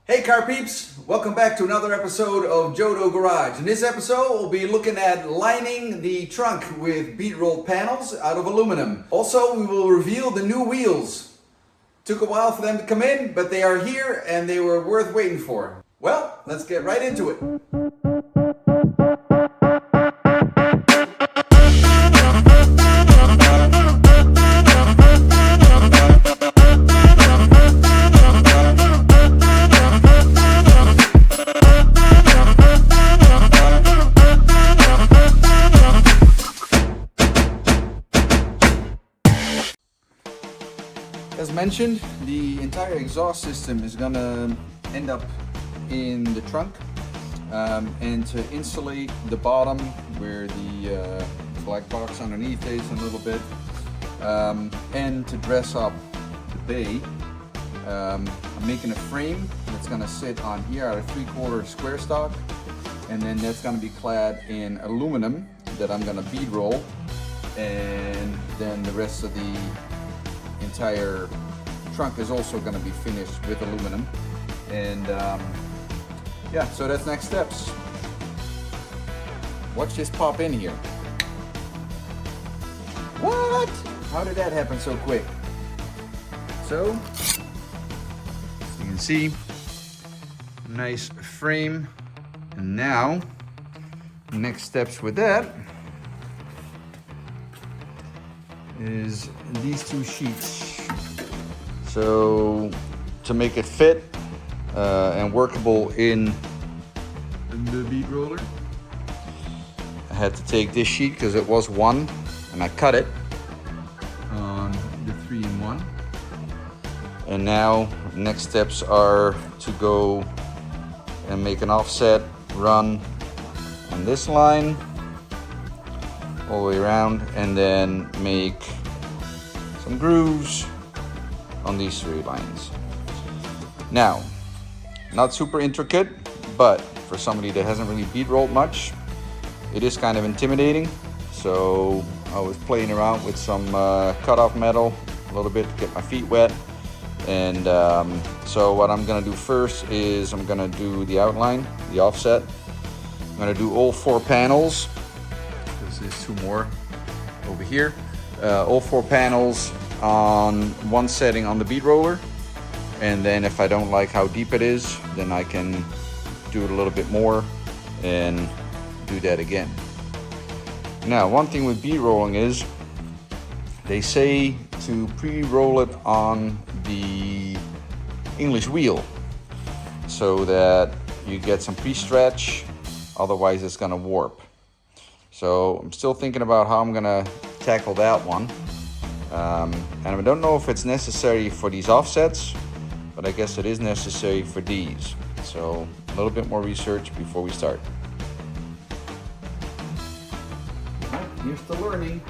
Hey car peeps, welcome back to another episode of Jodo Garage. In this episode we'll be looking at lining the trunk with bead rolled panels out of aluminum. Also we will reveal the new wheels. Took a while for them to come in, but they are here and they were worth waiting for. Well, let's get right into it. As mentioned, the entire exhaust system is gonna end up in the trunk, and to insulate the bottom where the black box underneath is a little bit, and to dress up the bay, I'm making a frame that's gonna sit on here out of 3/4 square stock, and then that's gonna be clad in aluminum that I'm gonna bead roll, and then the rest of the entire trunk is also going to be finished with aluminum. And yeah, so that's next steps. Watch this pop in here. What? How did that happen so quick? So you can see, nice frame. And now next steps with that is these two sheets. So to make it fit and workable in the bead roller, I had to take this sheet because it was one, and I cut it on the 3-in-1. And now next steps are to go and make an offset run on this line all the way around, and then make some grooves on these 3 lines. Now, not super intricate, but for somebody that hasn't really bead rolled much, it is kind of intimidating. So I was playing around with some cut-off metal a little bit to get my feet wet. And so what I'm gonna do first is I'm gonna do the outline, the offset. I'm gonna do all 4 panels. There's 2 more over here. All 4 panels on one setting on the bead roller, and then if I don't like how deep it is, then I can do it a little bit more and do that again. Now, one thing with bead rolling is they say to pre-roll it on the English wheel so that you get some pre-stretch, otherwise it's gonna warp. So I'm still thinking about how I'm gonna tackle that one. And I don't know if it's necessary for these offsets, but I guess it is necessary for these. So a little bit more research before we start. Here's the learning.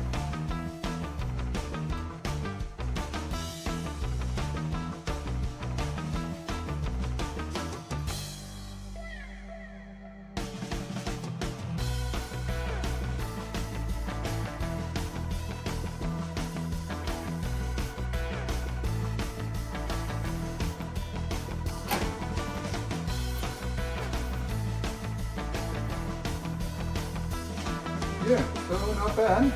Yeah, so not bad.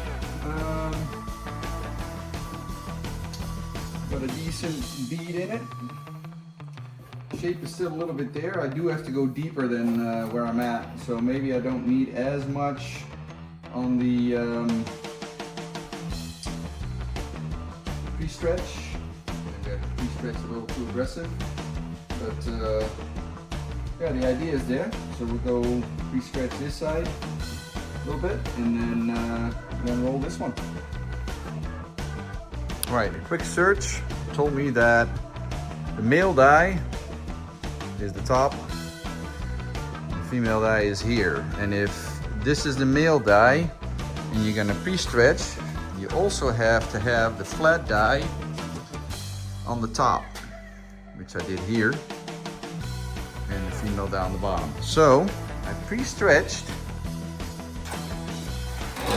Got a decent bead in it. Shape is still a little bit there. I do have to go deeper than where I'm at, so maybe I don't need as much on the pre-stretch. I got pre-stretch a little too aggressive, but yeah, the idea is there. So we'll go pre-stretch this side a little bit, and then roll this one. Right, a quick search told me that the male die is the top, the female die is here. And if this is the male die and you're gonna pre-stretch, you also have to have the flat die on the top, which I did here, and the female die on the bottom. So I pre-stretched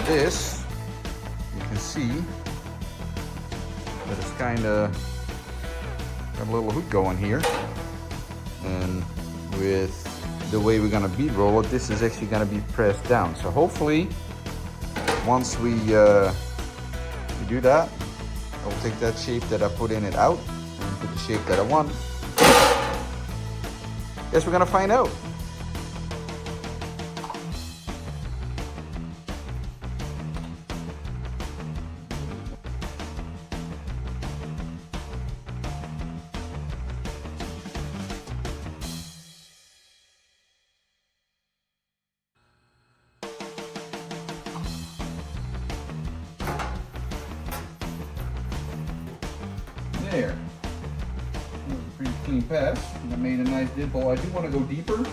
this. You can see that it's kind of got a little hook going here, and with the way we're gonna bead roll it, this is actually gonna be pressed down. So hopefully, once we do that, I'll take that shape that I put in it out and put the shape that I want. Guess we're gonna find out. There. That was a pretty clean pass. And I made a nice dimple. I do want to go deeper,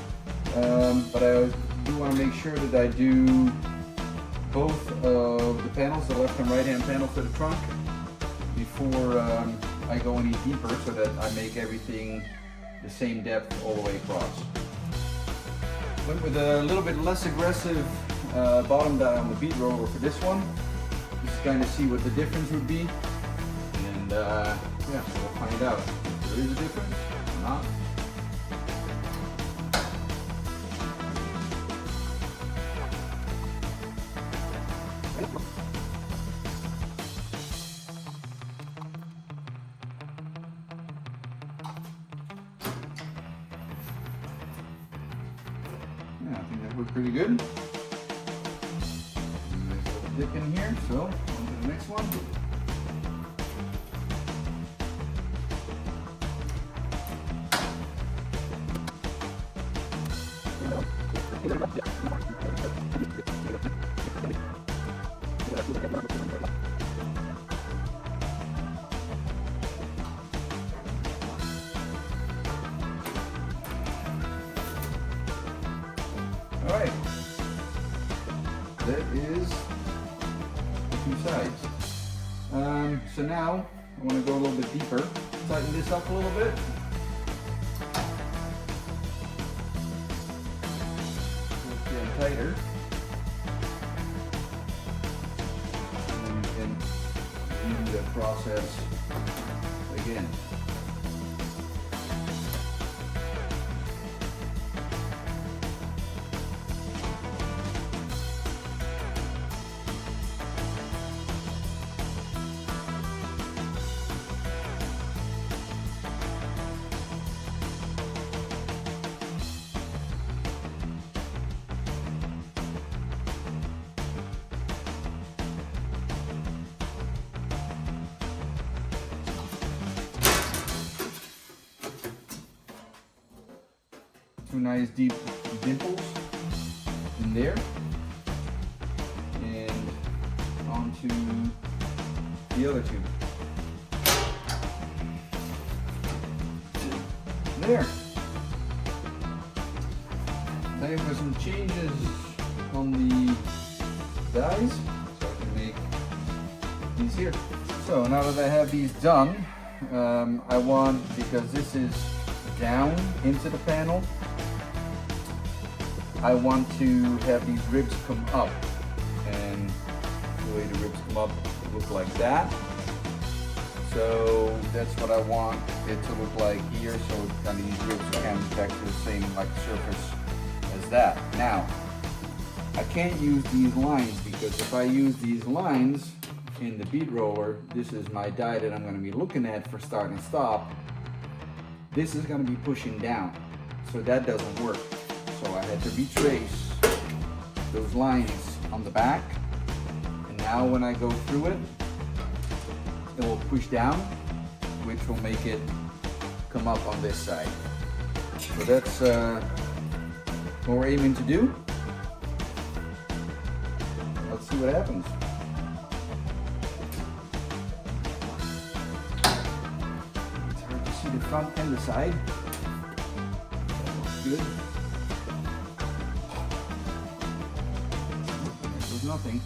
but I do want to make sure that I do both of the panels, the left and right hand panels to the trunk, before I go any deeper, so that I make everything the same depth all the way across. Went with a little bit less aggressive bottom die on the bead roller for this one, just to kind of see what the difference would be. And yeah, so we'll find out if there is a difference or not. Yeah, I think that worked pretty good. Nice little dip in here, so on to the next one. All right, that is the two sides. So now I want to go a little bit deeper, tighten this up a little bit. Get tighter. And then we can do that process again. Two nice deep dimples in there, and onto the other two. There. Time for some changes on the dies, so I can make these here. So now that I have these done, I want, because this is down into the panel, I want to have these ribs come up, and the way the ribs come up look like that. So that's what I want it to look like here, so kind of these ribs can back to the same like surface as that. Now, I can't use these lines, because if I use these lines in the bead roller, this is my die that I'm going to be looking at for start and stop. This is going to be pushing down, so that doesn't work. So I had to retrace those lines on the back, and now when I go through it, it will push down, which will make it come up on this side. So that's what we're aiming to do. Let's see what happens. It's hard to see the front and the side. That looks good. There's nothing.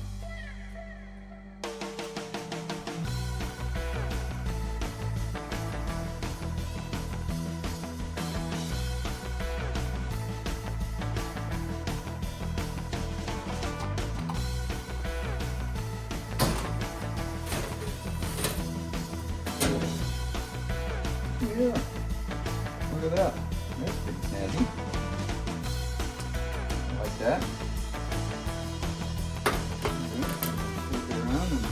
Yeah, look at that. That's pretty snazzy. that. Flip it around and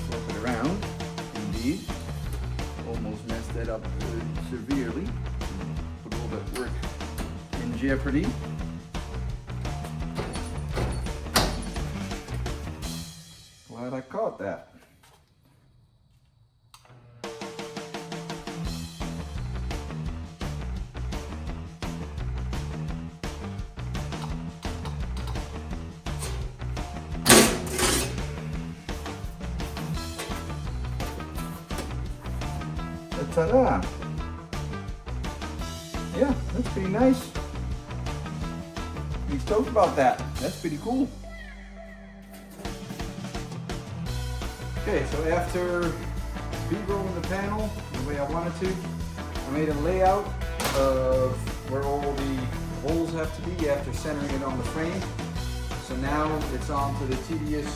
flip it around. Indeed. Almost messed that up severely. Put all that work in jeopardy. Glad I caught that. Ta-da! Yeah, that's pretty nice. Pretty stoked about that. That's pretty cool. Okay, so after bead rolling the panel the way I wanted to, I made a layout of where all the holes have to be after centering it on the frame. So now it's on to the tedious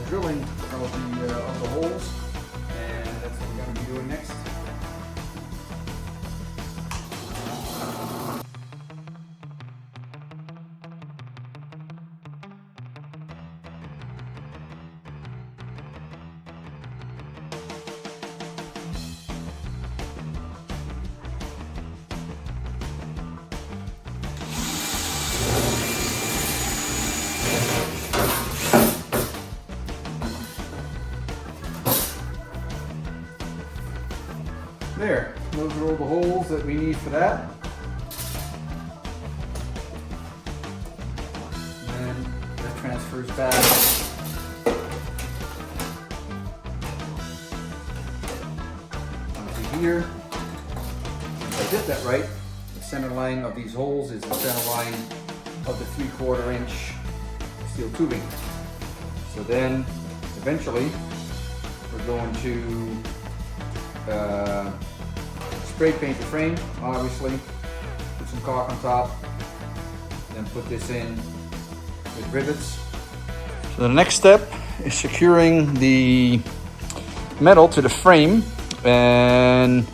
drilling of the holes, and that's what we're going to be doing next. There, those are all the holes that we need for that. And then that transfers back onto here. If I did that right, the center line of these holes is the center line of the 3/4 inch steel tubing. So then, eventually, we're going to spray paint the frame, obviously, put some caulk on top, then put this in with rivets. So the next step is securing the metal to the frame, and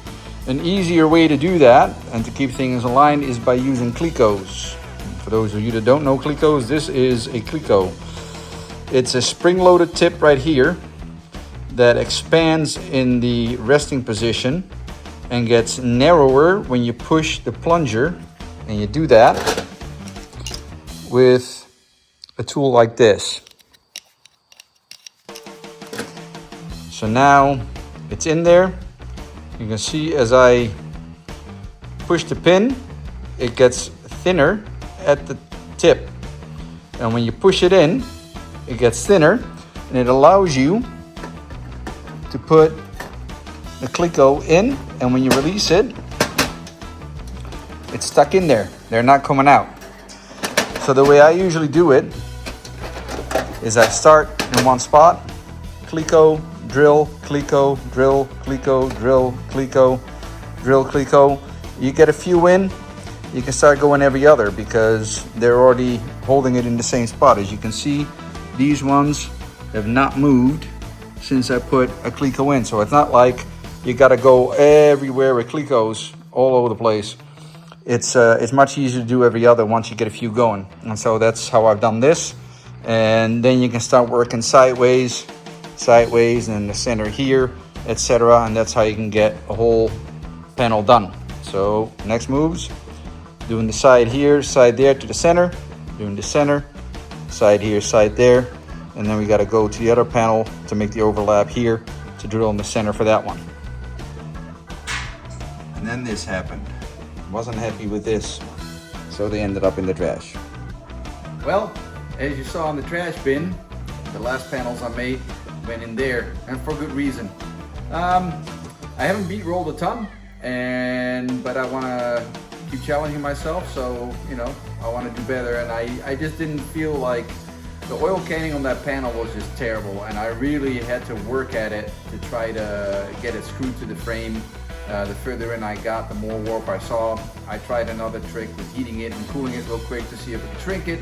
an easier way to do that and to keep things aligned is by using clecos. For those of you that don't know clecos, this is a cleco. It's a spring-loaded tip right here that expands in the resting position and gets narrower when you push the plunger, and you do that with a tool like this. So now it's in there. You can see as I push the pin, it gets thinner at the tip, and when you push it in, it gets thinner, and it allows you to put the cleco in, and when you release it, it's stuck in there. They're not coming out. So the way I usually do it is I start in one spot, cleco, drill, cleco, drill, cleco, drill, cleco, drill, cleco. You get a few in, you can start going every other because they're already holding it in the same spot. As you can see, these ones have not moved since I put a cleco in. So it's not like you gotta go everywhere with clecos all over the place. It's much easier to do every other once you get a few going. And so that's how I've done this. And then you can start working sideways, and the center here, etc. And that's how you can get a whole panel done. So next moves, doing the side here, side there to the center, doing the center, side here, side there. And then we got to go to the other panel to make the overlap here to drill in the center for that one. And then this happened. Wasn't happy with this, so they ended up in the trash. Well, as you saw in the trash bin, the last panels I made went in there, and for good reason. I haven't bead rolled a ton, but I want to keep challenging myself, so you know, I want to do better, and I just didn't feel like the oil canning on that panel was just terrible, and I really had to work at it to try to get it screwed to the frame. The further in I got, the more warp I saw. I tried another trick with heating it and cooling it real quick to see if I could shrink it,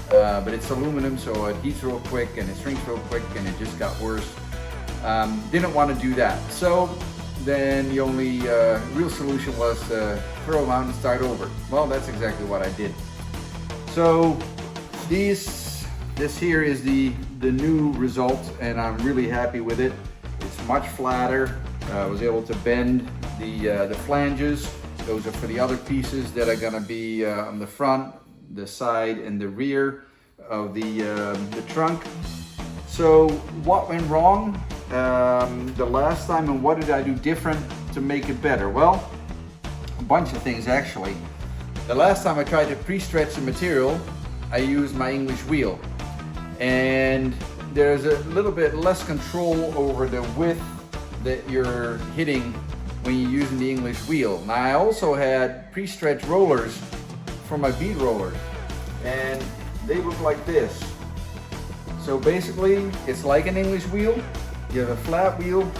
but it's aluminum, so it heats real quick and it shrinks real quick, and it just got worse. Didn't want to do that. So then the only real solution was throw them out and start over. Well, that's exactly what I did. So this here is the new result, and I'm really happy with it. It's much flatter. I was able to bend the flanges. Those are for the other pieces that are gonna be on the front, the side, and the rear of the trunk. So what went wrong the last time, and what did I do different to make it better? Well, a bunch of things actually. The last time I tried to pre-stretch the material, I used my English wheel, and there's a little bit less control over the width that you're hitting when you're using the English wheel. Now I also had pre-stretch rollers for my bead roller, and they look like this. So basically it's like an English wheel. You have a flat wheel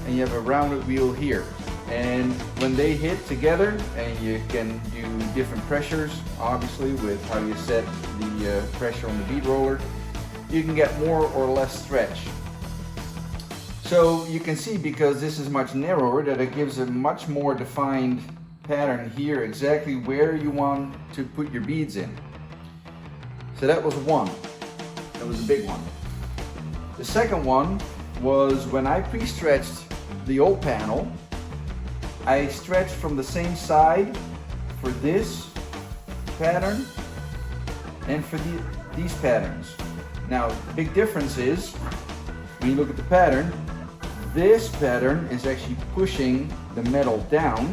and you have a rounded wheel here. And when they hit together, and you can do different pressures, obviously with how you set the pressure on the bead roller, you can get more or less stretch. So you can see, because this is much narrower, that it gives a much more defined pattern here, exactly where you want to put your beads in. So that was one. That was a big one. The second one was when I pre-stretched the old panel, I stretched from the same side for this pattern and for these patterns. Now, the big difference is, when you look at the pattern, this pattern is actually pushing the metal down,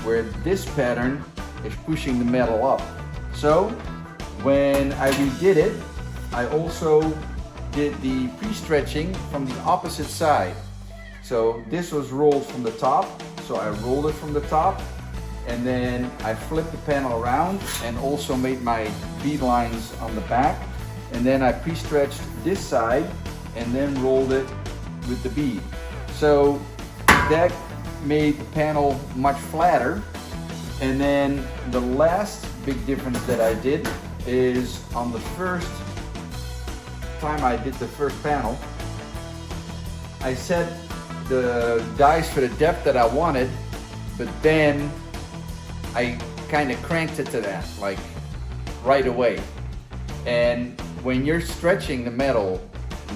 where this pattern is pushing the metal up. So when I redid it, I also did the pre-stretching from the opposite side. So this was rolled from the top, so I rolled it from the top, and then I flipped the panel around and also made my bead lines on the back, and then I pre-stretched this side and then rolled it with the bead. So that made the panel much flatter. And then the last big difference that I did is, on the first time I did the first panel, I set the dies for the depth that I wanted, but then I kind of cranked it to that, like right away. And when you're stretching the metal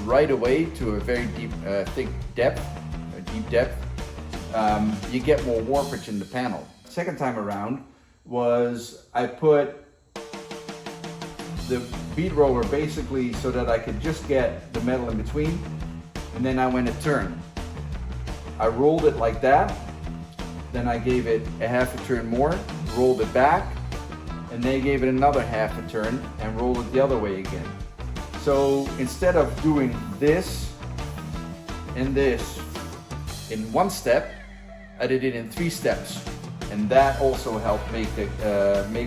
right away to a very deep, thick depth, a deep depth, you get more warpage in the panel. Second time around was I put the bead roller basically so that I could just get the metal in between, and then I went a turn. I rolled it like that, then I gave it a half a turn more, rolled it back, and then gave it another half a turn and rolled it the other way again. So instead of doing this and this in one step, I did it in 3 steps, and that also helped make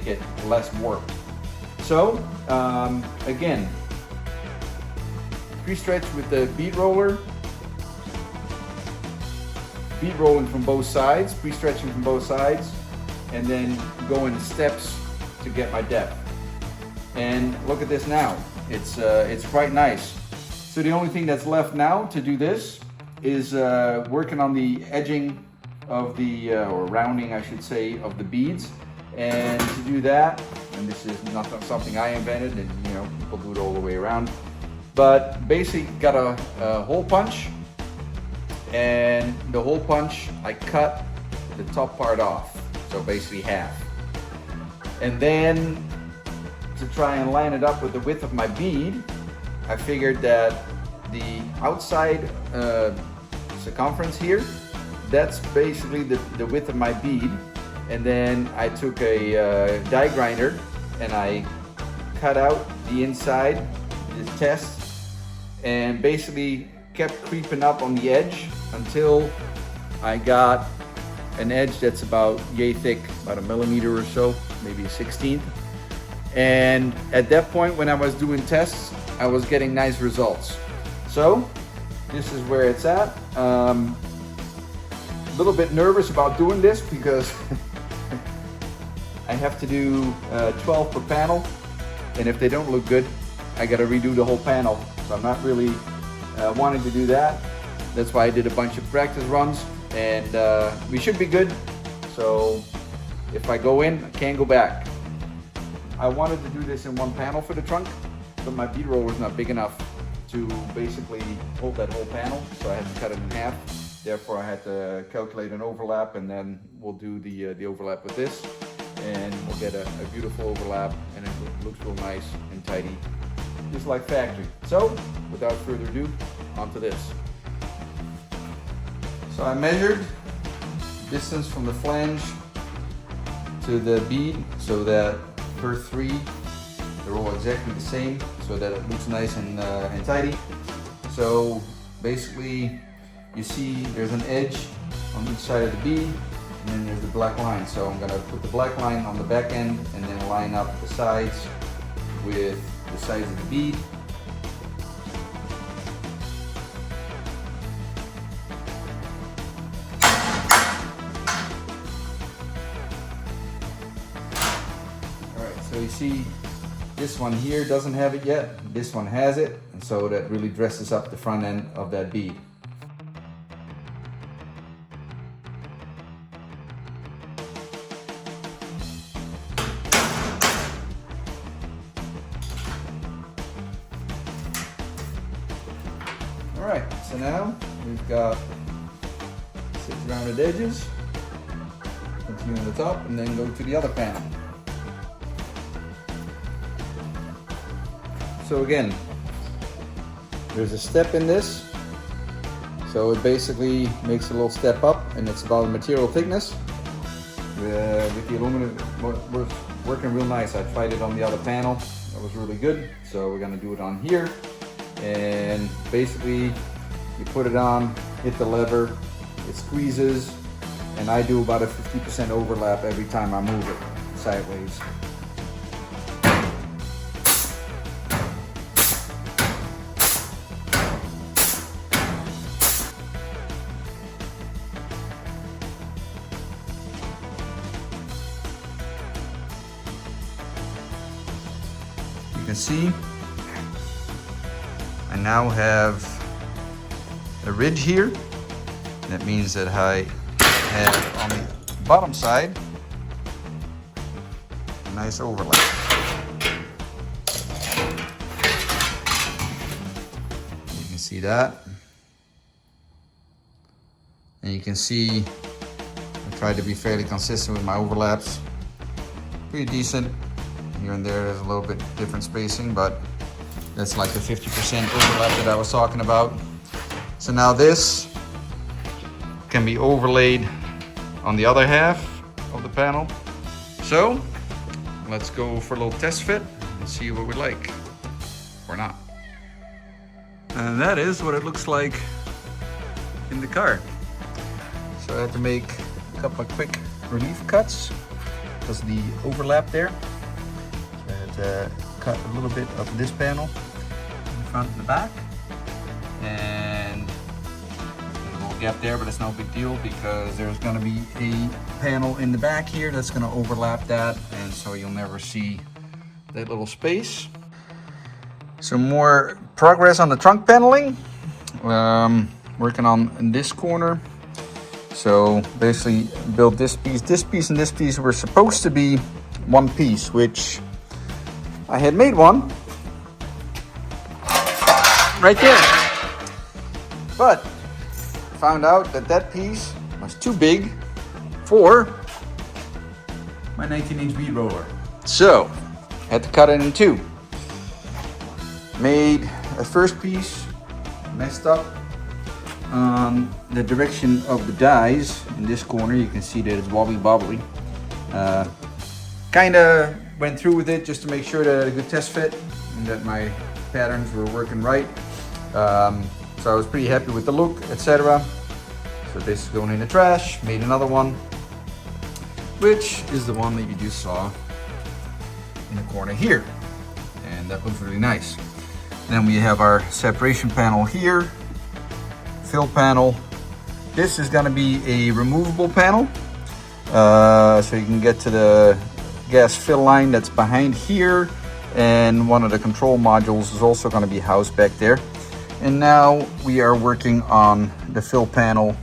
it less warped. So again, pre-stretch with the bead roller, bead rolling from both sides, pre-stretching from both sides, and then go in steps to get my depth. And look at this now. It's quite nice. So the only thing that's left now to do this is working on the edging of the, or rounding I should say, of the beads. And to do that, and this is not something I invented, and you know, people do it all the way around, but basically got a hole punch, and the hole punch, I cut the top part off, so basically half. And then to try and line it up with the width of my bead, I figured that the outside circumference here, that's basically the width of my bead. And then I took a die grinder and I cut out the inside, the test, and basically kept creeping up on the edge until I got an edge that's about yay thick, about 1 millimeter or so, maybe a 16th. And at that point, when I was doing tests, I was getting nice results. So this is where it's at. A little bit nervous about doing this because I have to do 12 per panel, and if they don't look good, I gotta redo the whole panel. So I'm not really wanting to do that. That's why I did a bunch of practice runs. and we should be good. So if I go in, I can't go back. I wanted to do this in one panel for the trunk, but my bead roller is not big enough to basically hold that whole panel, so I had to cut it in half. Therefore, I had to calculate an overlap, and then we'll do the overlap with this, and we'll get a beautiful overlap, and it looks real nice and tidy, just like factory. So, without further ado, onto this. So I measured distance from the flange to the bead, so that per three, they're all exactly the same, so that it looks nice and tidy. So basically, you see there's an edge on each side of the bead, and then there's the black line. So I'm gonna put the black line on the back end and then line up the sides with the sides of the bead. Alright, so you see this one here doesn't have it yet, this one has it, and so that really dresses up the front end of that bead. Alright, so now we've got 6 rounded edges. Continue on the top and then go to the other panel. So again, there's a step in this. So it basically makes a little step up, and it's about the material thickness. With the aluminum, was working real nice. I tried it on the other panel. That was really good. So we're gonna do it on here. And basically you put it on, hit the lever, it squeezes, and I do about a 50% overlap every time I move it sideways. You can see I now have a ridge here. That means that I have on the bottom side a nice overlap. You can see that. And you can see I tried to be fairly consistent with my overlaps. Pretty decent. Here and there, there's a little bit different spacing, but that's like the 50% overlap that I was talking about. So now this can be overlaid on the other half of the panel. So let's go for a little test fit and see what we like or not. And that is what it looks like in the car. So I had to make a couple of quick relief cuts because of the overlap there. So I had to cut a little bit of this panel in the front and the back, and a little gap there, but it's no big deal because there's going to be a panel in the back here that's going to overlap that, and so you'll never see that little space. Some more progress on the trunk paneling. Working on this corner. So basically built this piece and this piece were supposed to be one piece, which I had made one right there, but found out that that piece was too big for my 19-inch bead roller. So had to cut it in two. Made a first piece, messed up on the direction of the dies. In this corner you can see that it's wobbly. Kinda went through with it just to make sure that I had a good test fit and that my patterns were working right. So I was pretty happy with the look, etc. So this is going in the trash. Made another one, which is the one that you just saw in the corner here, and that looks really nice. Then we have our separation panel here, fill panel. This is going to be a removable panel, so you can get to the gas fill line that's behind here, and one of the control modules is also going to be housed back there. And now we are working on the fill panel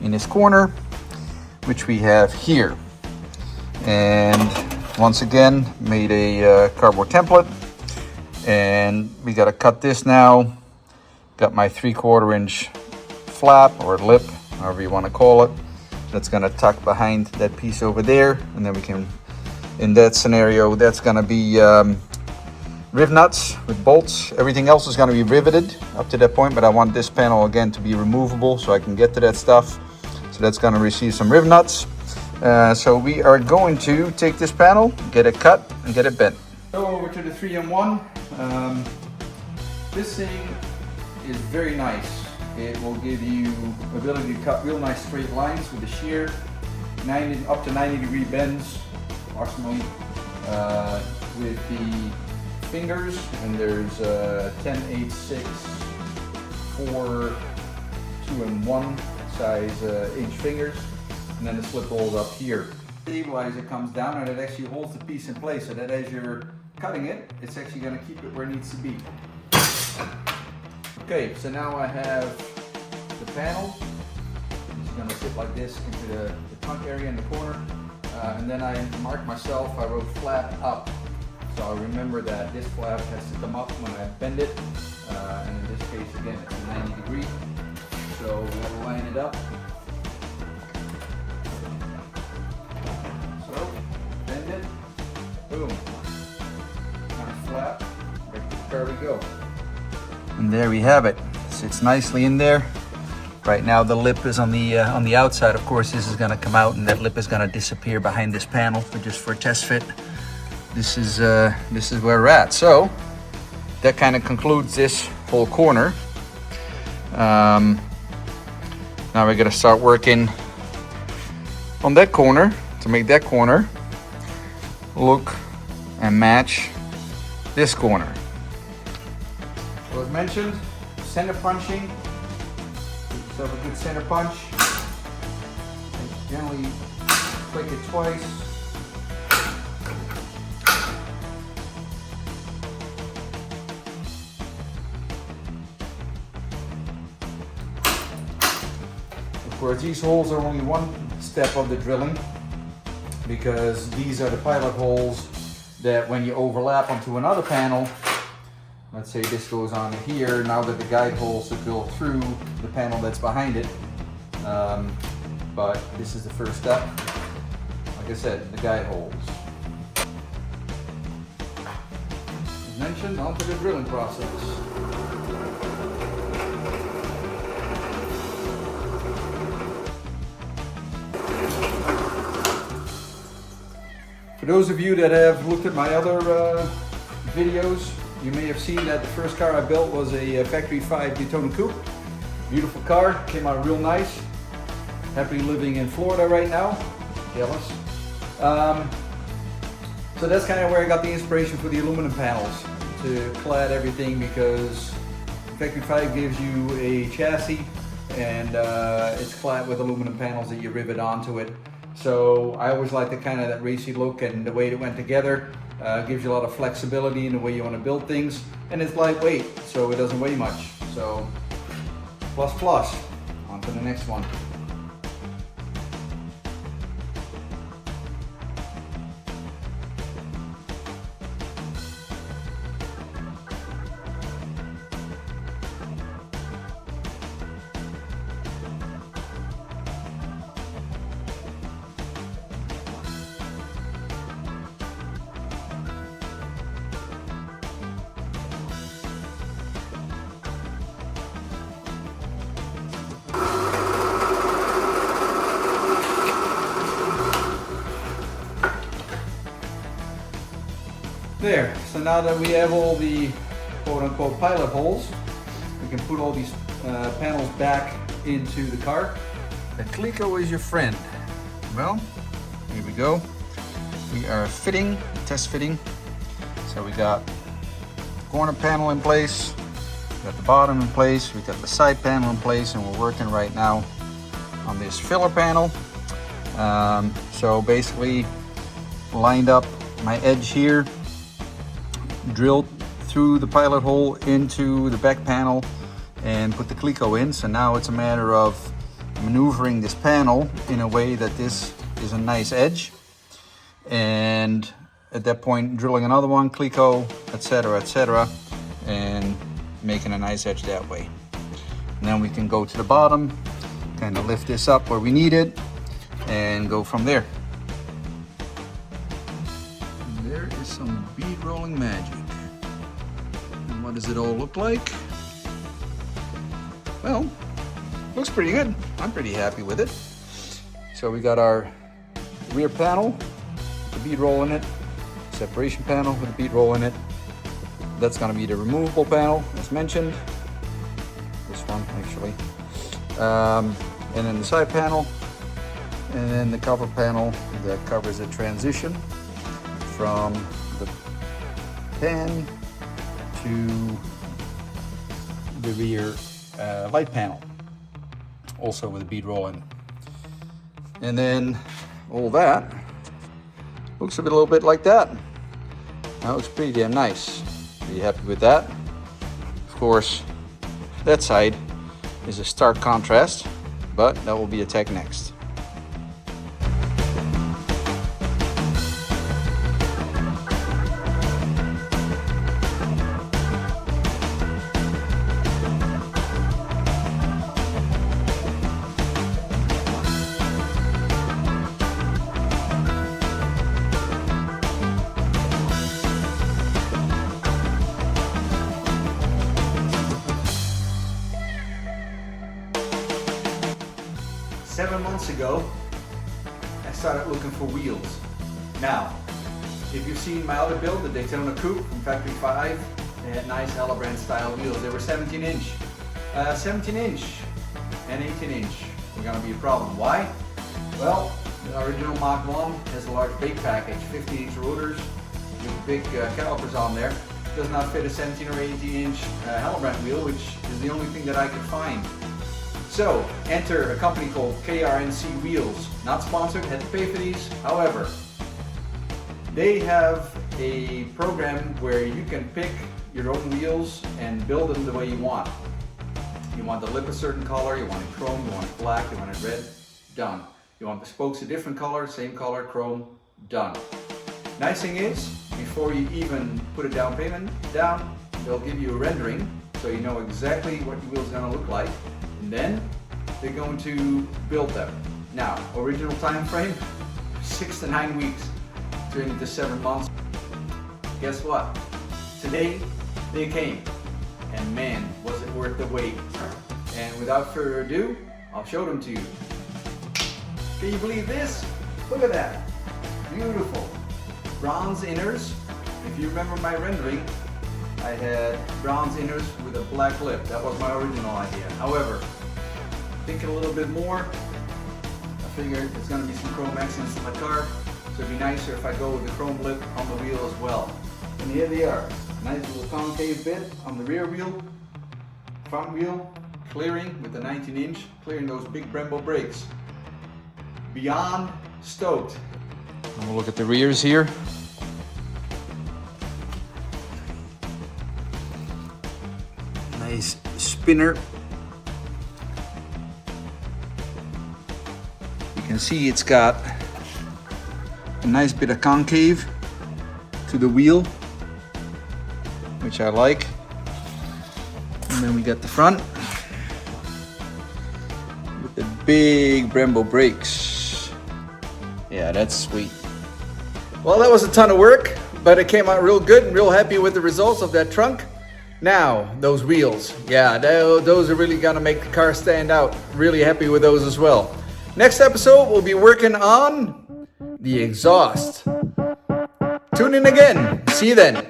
in this corner, which we have here. And once again, made a cardboard template, and we got to cut this now. Got my 3/4 inch flap or lip, however you want to call it. That's going to tuck behind that piece over there, and then we can, in that scenario, that's going to be riv nuts with bolts. Everything else is going to be riveted up to that point, but I want this panel again to be removable so I can get to that stuff. So that's going to receive some riv nuts. So we are going to take this panel, get it cut, and get it bent. So over to the 3-in-1. This thing is very nice. It will give you ability to cut real nice straight lines with the shear, up to 90-degree bends, approximately, with the fingers. And there's 10, 8, 6, 4, 2-in-1 size inch fingers. And then the slip holes up here. The stabilizer comes down and it actually holds the piece in place so that as you're cutting it, it's actually going to keep it where it needs to be. Okay, so now I have the panel. It's going to sit like this into the trunk area in the corner. And then I marked myself, I wrote flap up. So I remember that this flap has to come up when I bend it. And in this case, again, it's a 90 degree. So we'll line it up. Bend it, boom, nice flap, there we go. And there we have it. Sits nicely in there. Right now the lip is on the outside. Of course, this is going to come out and that lip is going to disappear behind this panel for a test fit. This is where we're at. So that kind of concludes this whole corner. Now we're going to start working on that corner to make that corner look and match this corner. So as mentioned, center punching. Give yourself a good center punch. And generally click it twice. Of course, these holes are only one step of the drilling, because these are the pilot holes that when you overlap onto another panel, let's say this goes on here, now that the guide holes have drilled through the panel that's behind it. But this is the first step. Like I said, the guide holes. As mentioned, onto the drilling process. For those of you that have looked at my other videos, you may have seen that the first car I built was a Factory 5 Daytona Coupe. Beautiful car, came out real nice. Happily living in Florida right now. Jealous. So that's kind of where I got the inspiration for the aluminum panels to clad everything, because Factory 5 gives you a chassis and it's clad with aluminum panels that you rivet onto it. So I always like the kind of that racy look, and the way it went together gives you a lot of flexibility in the way you want to build things, and it's lightweight, so it doesn't weigh much. So plus plus, on to the next one. There, so now that we have all the quote-unquote pilot holes, we can put all these panels back into the car. The Cleco is your friend. Well, here we go. We are fitting, test fitting. So we got the corner panel in place, we got the bottom in place, we got the side panel in place, and we're working right now on this filler panel. So basically lined up my edge here, drilled through the pilot hole into the back panel and put the Cleco in. So now it's a matter of maneuvering this panel in a way that this is a nice edge. And at that point, drilling another one, clico, etc., and making a nice edge that way. And then we can go to the bottom, kind of lift this up where we need it, and go from there. There is some bead rolling magic. And what does it all look like? Well, looks pretty good. I'm pretty happy with it. So we got our rear panel, the bead roll in it, separation panel with a bead roll in it. That's going to be the removable panel, as mentioned. This one, actually. And then the side panel, and then the cover panel that covers the transition from the pan to the rear light panel, also with a bead roll in it. And then all that looks a little bit like that. That looks pretty damn nice. Pretty happy with that. Of course, that side is a stark contrast, but that will be attacked next. Seven months ago, I started looking for wheels. Now, if you've seen my other build, the Daytona Coupe from Factory 5, they had nice Brand style wheels. They were 17 inch. 17 inch and 18 inch were gonna be a problem. Why? Well, the original Mach 1 has a large brake package, 50 inch rotors with big calipers on there. Does not fit a 17 or 18 inch Brand wheel, which is the only thing that I could find. So, enter a company called KRNC Wheels. Not sponsored, had to pay for these. However, they have a program where you can pick your own wheels and build them the way you want. You want the lip a certain color, you want it chrome, you want it black, you want it red, done. You want the spokes a different color, same color, chrome, done. Nice thing is, before you even put a down payment down, they'll give you a rendering so you know exactly what your wheel's gonna look like. And then they're going to build them. Now, original time frame, 6 to 9 weeks, turning into 7 months. Guess what? Today, they came. And man, was it worth the wait. And without further ado, I'll show them to you. Can you believe this? Look at that. Beautiful. Bronze inners. If you remember my rendering, I had bronze inners with a black lip. That was my original idea. However, thinking a little bit more, I figured there's going to be some chrome accents in my car, so it'd be nicer if I go with the chrome lip on the wheel as well. And here they are. Nice little concave bit on the rear wheel, front wheel, clearing with the 19 inch, clearing those big Brembo brakes. Beyond stoked. We'll look at the rears here. Nice spinner. You can see it's got a nice bit of concave to the wheel, which I like. And then we got the front with the big Brembo brakes. Yeah, that's sweet. Well, that was a ton of work, but it came out real good and real happy with the results of that trunk. Now, those wheels, yeah, those are really gonna make the car stand out. Really happy with those as well. Next episode, we'll be working on the exhaust. Tune in again. See you then.